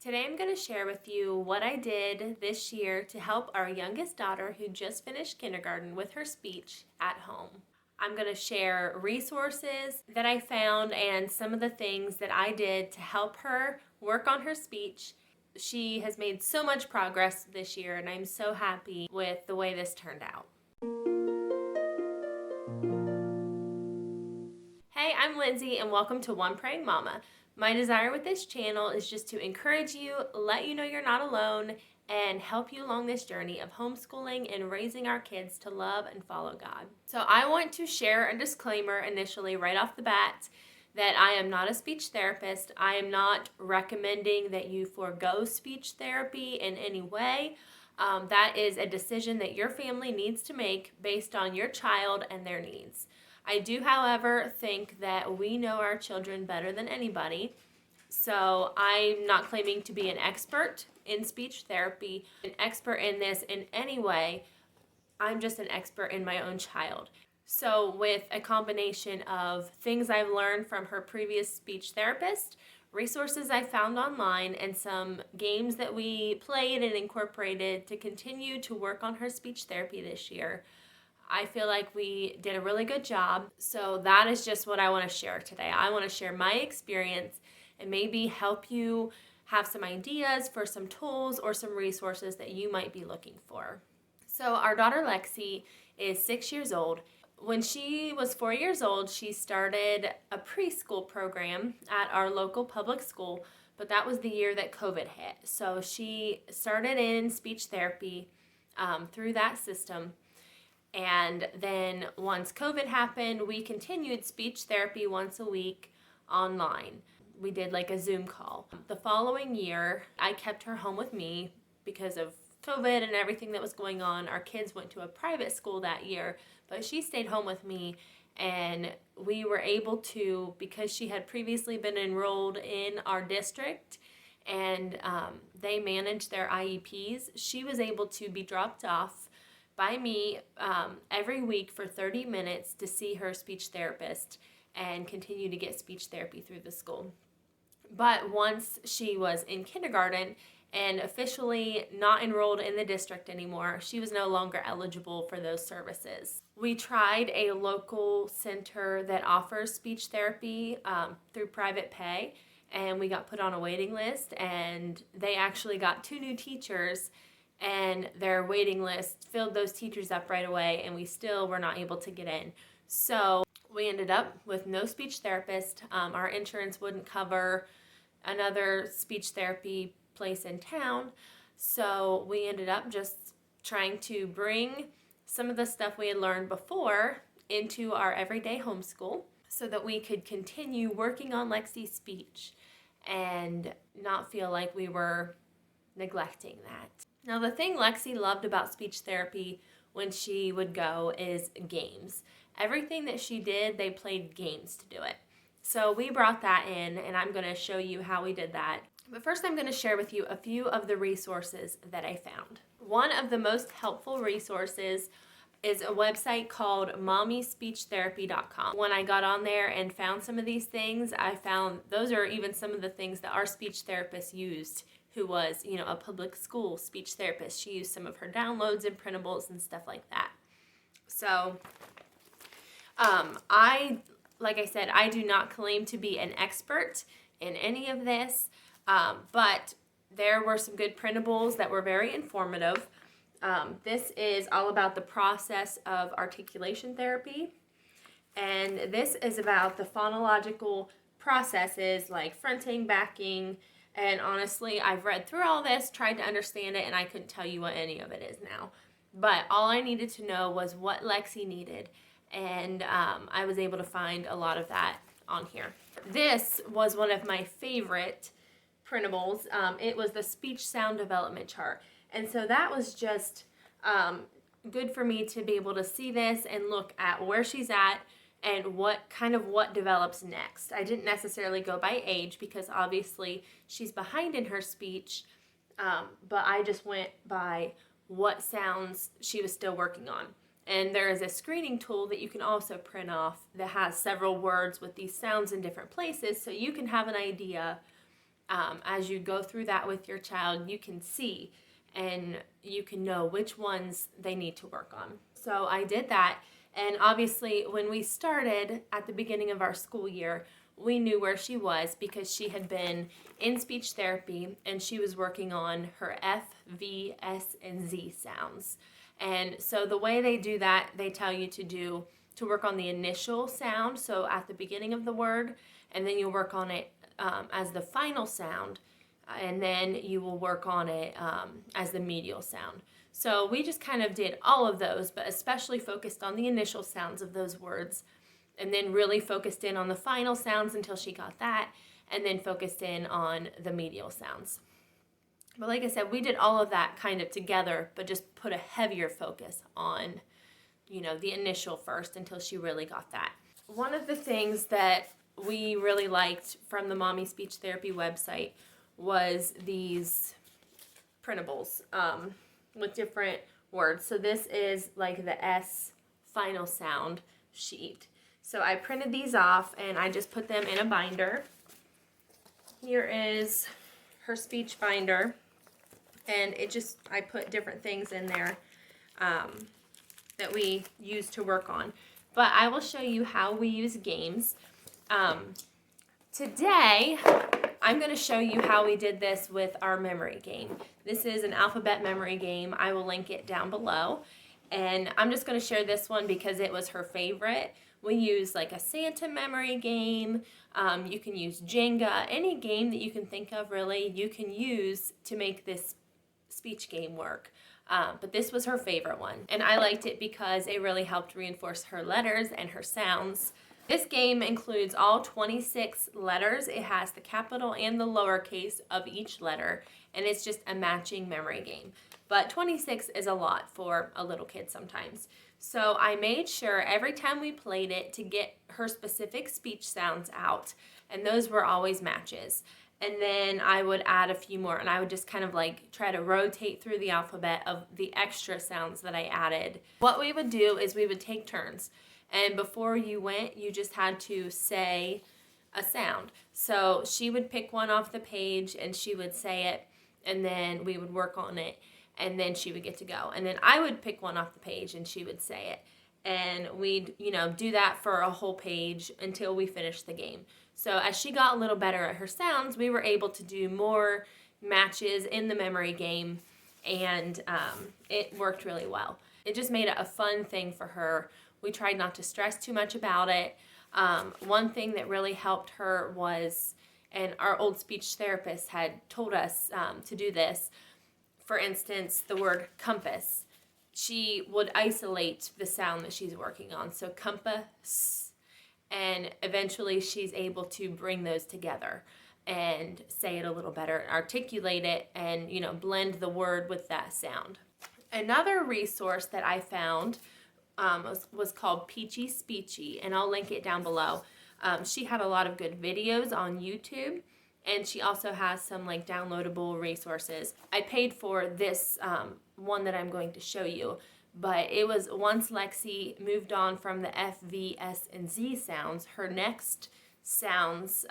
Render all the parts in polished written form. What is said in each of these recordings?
Today I'm going to share with you what I did this year to help our youngest daughter who just finished kindergarten with her speech at home. I'm going to share resources that I found and some of the things that I did to help her work on her speech. She has made so much progress this year and I'm so happy with the way this turned out. Hey, I'm Lindsay and welcome to One Praying Mama. My desire with this channel is just to encourage you, let you know you're not alone, and help you along this journey of homeschooling and raising our kids to love and follow God. So I want to share a disclaimer initially right off the bat that I am not a speech therapist. I am not recommending that you forego speech therapy in any way. That is a decision that your family needs to make based on your child and their needs. I do, however, think that we know our children better than anybody, so I'm not claiming to be an expert in speech therapy, an expert in this in any way. I'm just an expert in my own child. So with a combination of things I've learned from her previous speech therapist, resources I found online, and some games that we played and incorporated to continue to work on her speech therapy this year, I feel like we did a really good job. So that is just what I want to share today. I want to share my experience and maybe help you have some ideas for some tools or some resources that you might be looking for. So our daughter Lexi is 6 years old. When she was 4 years old, she started a preschool program at our local public school, but that was the year that COVID hit. So she started in speech therapy through that system. And then once COVID happened, we continued speech therapy once a week online. We did like a Zoom call. The following year, I kept her home with me because of COVID and everything that was going on. Our kids went to a private school that year, but she stayed home with me, and we were able to, because she had previously been enrolled in our district and they managed their IEPs, she was able to be dropped off by me every week for 30 minutes to see her speech therapist and continue to get speech therapy through the school. But once she was in kindergarten and officially not enrolled in the district anymore, she was no longer eligible for those services. We tried a local center that offers speech therapy through private pay, and we got put on a waiting list, and they actually got 2 new teachers, and their waiting list filled those teachers up right away, and we still were not able to get in. So we ended up with no speech therapist. Our insurance wouldn't cover another speech therapy place in town, so we ended up just trying to bring some of the stuff we had learned before into our everyday homeschool so that we could continue working on Lexi's speech and not feel like we were neglecting that. Now, the thing Lexi loved about speech therapy when she would go is games. Everything that she did, they played games to do it. So we brought that in, and I'm going to show you how we did that. But first, I'm going to share with you a few of the resources that I found. One of the most helpful resources is a website called mommyspeechtherapy.com. When I got on there and found some of these things, I found those are even some of the things that our speech therapist used, who was, a public school speech therapist. She used some of her downloads and printables and stuff like that. So like I said, I do not claim to be an expert in any of this, but there were some good printables that were very informative. This is all about the process of articulation therapy, and this is about the phonological processes like fronting, backing, and honestly, I've read through all this, tried to understand it, and I couldn't tell you what any of it is now. But all I needed to know was what Lexi needed, and I was able to find a lot of that on here. This was one of my favorite printables. It was the speech sound development chart. And so that was just good for me to be able to see this and look at where she's at and what develops next. I didn't necessarily go by age because obviously she's behind in her speech, but I just went by what sounds she was still working on. And there is a screening tool that you can also print off that has several words with these sounds in different places, so you can have an idea As you go through that with your child, you can see and you can know which ones they need to work on. So I did that, and obviously when we started at the beginning of our school year, we knew where she was because she had been in speech therapy and she was working on her F, V, S, and Z sounds. And so the way they do that, they tell you to work on the initial sound, so at the beginning of the word, and then you work on it as the final sound, and then you will work on it as the medial sound. So we just kind of did all of those, but especially focused on the initial sounds of those words, and then really focused in on the final sounds until she got that, and then focused in on the medial sounds. But like I said, we did all of that kind of together, but just put a heavier focus on, the initial first until she really got that. One of the things that we really liked from the Mommy Speech Therapy website was these printables with different words. So this is like the S final sound sheet. So I printed these off and I just put them in a binder. Here is her speech binder, and I put different things in there that we use to work on. But I will show you how we use games. Today, I'm going to show you how we did this with our memory game. This is an alphabet memory game. I will link it down below. And I'm just going to share this one because it was her favorite. We use like a Santa memory game. You can use Jenga. Any game that you can think of, really, you can use to make this speech game work. But this was her favorite one. And I liked it because it really helped reinforce her letters and her sounds. This game includes all 26 letters. It has the capital and the lowercase of each letter, and it's just a matching memory game. But 26 is a lot for a little kid sometimes. So I made sure every time we played it to get her specific speech sounds out, and those were always matches. And then I would add a few more, and I would just kind of like try to rotate through the alphabet of the extra sounds that I added. What we would do is we would take turns. And before you went, you just had to say a sound. So she would pick one off the page and she would say it, and then we would work on it, and then she would get to go. And then I would pick one off the page and she would say it. And we'd, do that for a whole page until we finished the game. So as she got a little better at her sounds, we were able to do more matches in the memory game, and it worked really well. It just made it a fun thing for her. We tried not to stress too much about it. One thing that really helped her was, and our old speech therapist had told us to do this, for instance, the word compass. She would isolate the sound that she's working on. So compass, and eventually she's able to bring those together and say it a little better, articulate it, and, blend the word with that sound. Another resource that I found was called Peachie Speechie, and I'll link it down below. She had a lot of good videos on YouTube, and she also has some like downloadable resources. I paid for this one that I'm going to show you, but it was once Lexi moved on from the F, V, S, and Z sounds, her next sounds,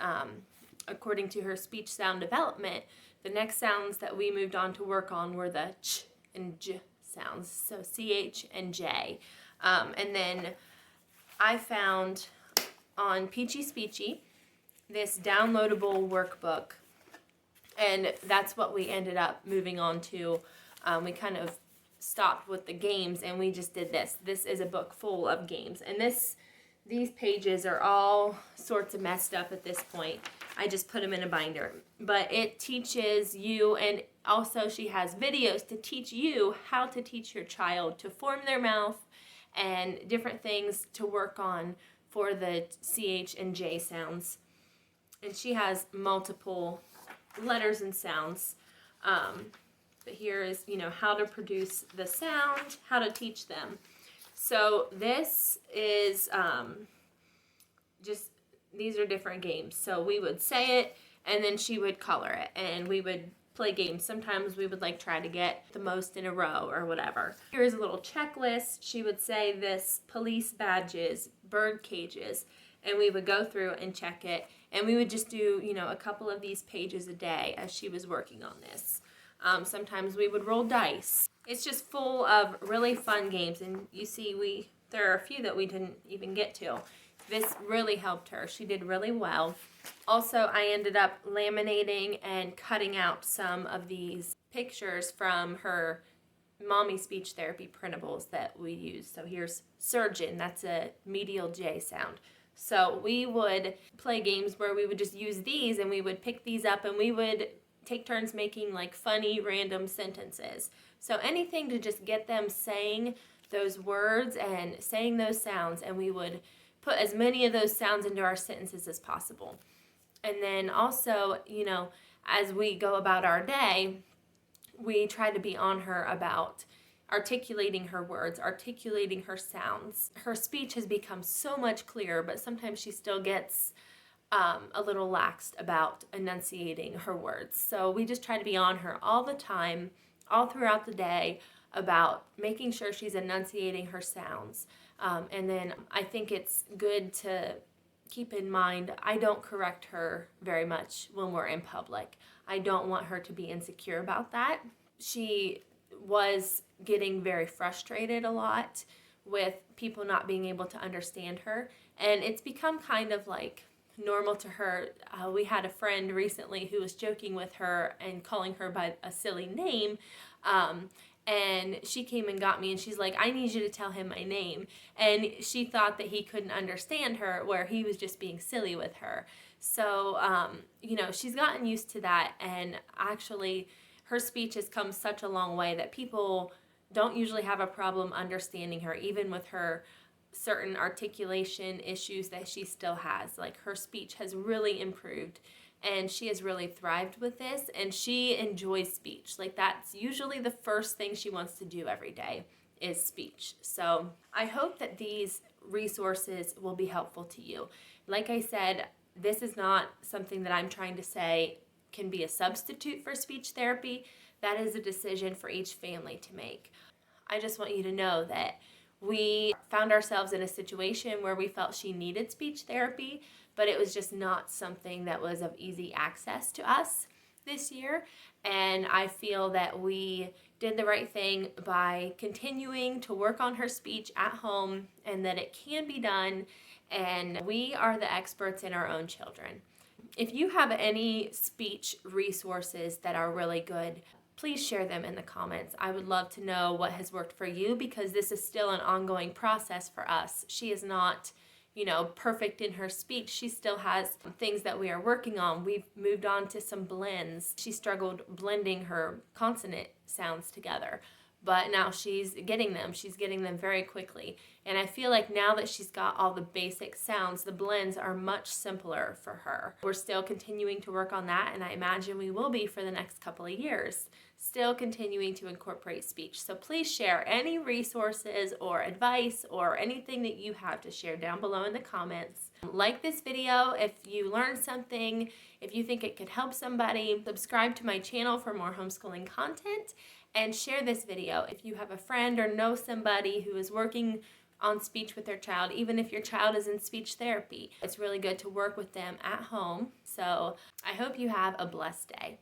according to her speech sound development, the next sounds that we moved on to work on were the ch and j sounds, so CH and J. And then I found on Peachie Speechie this downloadable workbook, and that's what we ended up moving on to. We kind of stopped with the games and we just did this. This is a book full of games, and these pages are all sorts of messed up at this point. I just put them in a binder, but it teaches you, and also she has videos to teach you how to teach your child to form their mouth and different things to work on for the CH and J sounds. And she has multiple letters and sounds. But here is, how to produce the sound, how to teach them. So this is these are different games. So we would say it, and then she would color it, and we would play games. Sometimes we would try to get the most in a row or whatever. Here's a little checklist. She would say this: police badges, bird cages, and we would go through and check it. And we would just do, a couple of these pages a day as she was working on this. Sometimes we would roll dice. It's just full of really fun games, and you see there are a few that we didn't even get to. This really helped her. She did really well. Also, I ended up laminating and cutting out some of these pictures from her mommy speech therapy printables that we use. So here's surgeon, that's a medial J sound. So we would play games where we would just use these, and we would pick these up, and we would take turns making like funny random sentences. So anything to just get them saying those words and saying those sounds, and we would put as many of those sounds into our sentences as possible. And then also, as we go about our day, we try to be on her about articulating her words, articulating her sounds. Her speech has become so much clearer, but sometimes she still gets a little laxed about enunciating her words. So we just try to be on her all the time, all throughout the day, about making sure she's enunciating her sounds. And then I think it's good to keep in mind, I don't correct her very much when we're in public. I don't want her to be insecure about that. She was getting very frustrated a lot with people not being able to understand her, and it's become kind of like normal to her. We had a friend recently who was joking with her and calling her by a silly name, and she came and got me, and she's like, I need you to tell him my name. And she thought that he couldn't understand her, where he was just being silly with her. So, she's gotten used to that, and actually her speech has come such a long way that people don't usually have a problem understanding her, even with her certain articulation issues that she still has. Like, her speech has really improved, and she has really thrived with this, and she enjoys speech. Like, that's usually the first thing she wants to do every day is speech. So I hope that these resources will be helpful to you. Like I said, this is not something that I'm trying to say can be a substitute for speech therapy. That is a decision for each family to make. I just want you to know that we found ourselves in a situation where we felt she needed speech therapy, but it was just not something that was of easy access to us this year. And I feel that we did the right thing by continuing to work on her speech at home, and that it can be done, and we are the experts in our own children. If you have any speech resources that are really good, please share them in the comments. I would love to know what has worked for you, because this is still an ongoing process for us. She is not, perfect in her speech. She still has things that we are working on. We've moved on to some blends. She struggled blending her consonant sounds together, but now she's getting them. She's getting them very quickly. And I feel like now that she's got all the basic sounds, the blends are much simpler for her. We're still continuing to work on that, and I imagine we will be for the next couple of years, still continuing to incorporate speech. So please share any resources or advice or anything that you have to share down below in the comments. Like this video if you learned something, if you think it could help somebody. Subscribe to my channel for more homeschooling content, and share this video if you have a friend or know somebody who is working on speech with their child, even if your child is in speech therapy. It's really good to work with them at home. So I hope you have a blessed day.